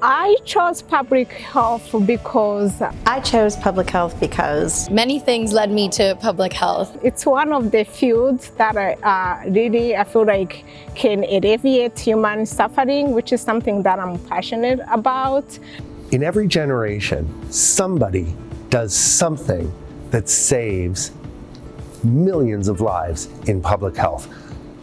I chose public health because I chose public health because many things led me to public health. it's one of the fields that I feel like can alleviate human suffering, which is something that I'm passionate about. In every generation, somebody does something that saves millions of lives in public health.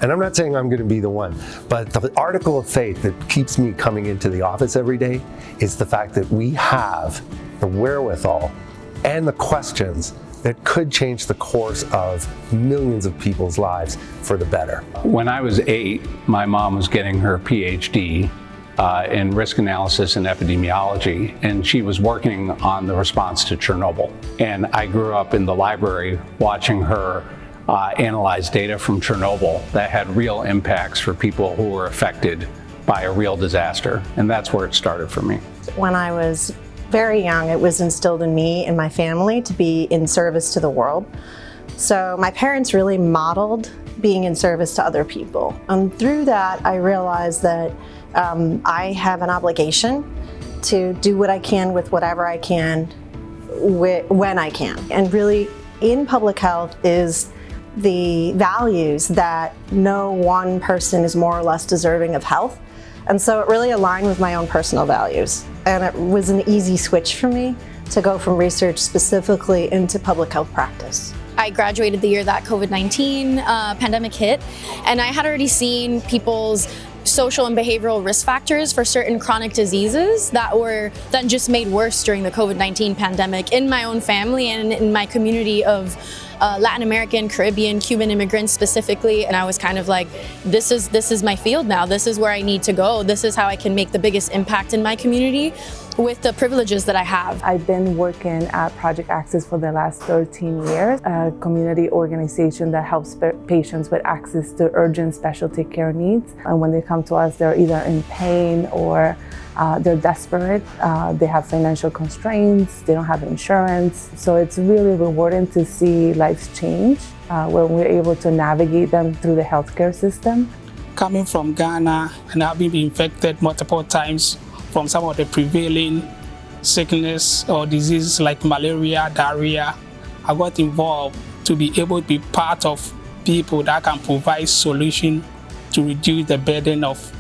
And I'm not saying I'm going to be the one, but the article of faith that keeps me coming into the office every day is the fact that we have the wherewithal and the questions that could change the course of millions of people's lives for the better. When I was 8, my mom was getting her PhD in risk analysis and epidemiology, and she was working on the response to Chernobyl. And I grew up in the library watching her analyze data from Chernobyl that had real impacts for people who were affected by a real disaster. And that's where it started for me. when I was very young, it was instilled in me and my family to be in service to the world. So my parents really modeled being in service to other people. And through that, I realized that I have an obligation to do what I can with whatever I can, when I can. And really, in public health is the values that no one person is more or less deserving of health. And so it really aligned with my own personal values. And it was an easy switch for me to go from research specifically into public health practice. I graduated the year that COVID-19 pandemic hit, and I had already seen people's social and behavioral risk factors for certain chronic diseases that were then just made worse during the COVID-19 pandemic in my own family and in my community of Latin American, Caribbean, Cuban immigrants specifically. And I was kind of like, this is my field now. This is where I need to go. This is how I can make the biggest impact in my community with the privileges that I have. I've been working at Project Access for the last 13 years, a community organization that helps patients with access to urgent specialty care needs. And when they come to us, they're either in pain or they're desperate, they have financial constraints, they don't have insurance. So it's really rewarding to see lives change when we're able to navigate them through the healthcare system. Coming from Ghana and having been infected multiple times from some of the prevailing sickness or diseases like malaria, diarrhea, I got involved to be able to be part of people that can provide solutions to reduce the burden of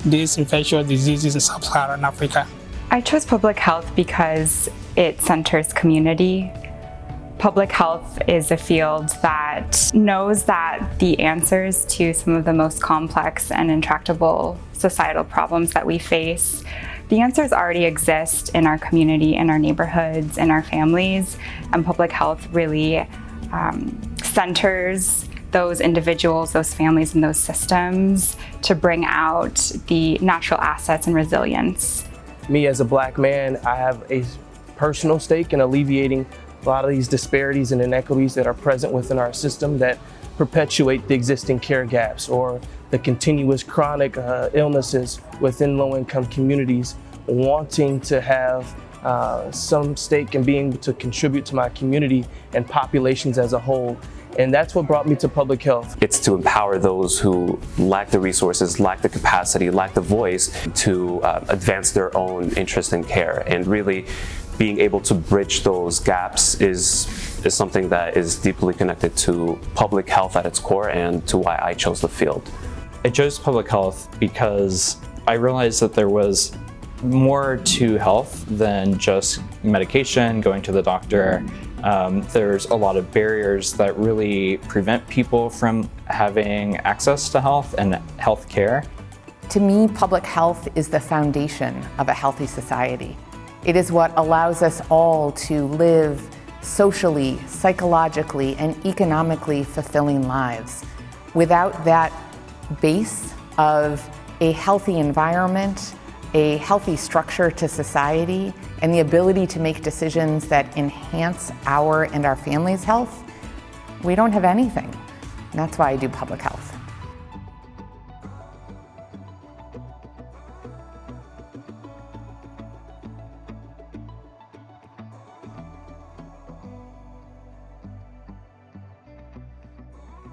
these infectious diseases in sub-Saharan Africa. I chose public health because it centers community. Public health is a field that knows that the answers to some of the most complex and intractable societal problems that we face, the answers already exist in our community, in our neighborhoods, in our families, and public health really centers those individuals, those families, and those systems to bring out the natural assets and resilience. Me as a Black man, I have a personal stake in alleviating a lot of these disparities and inequities that are present within our system that perpetuate the existing care gaps or the continuous chronic illnesses within low-income communities. Wanting to have some stake in being able to contribute to my community and populations as a whole. And that's what brought me to public health. It's to empower those who lack the resources, lack the capacity, lack the voice to advance their own interest in care. And really being able to bridge those gaps is something that is deeply connected to public health at its core and to why I chose the field. I chose public health because I realized that there was more to health than just medication, going to the doctor. There's a lot of barriers that really prevent people from having access to health and health care. To me, public health is the foundation of a healthy society. It is what allows us all to live socially, psychologically, and economically fulfilling lives. Without that base of a healthy environment, a healthy structure to society, and the ability to make decisions that enhance our and our family's health, we don't have anything. And that's why I do public health.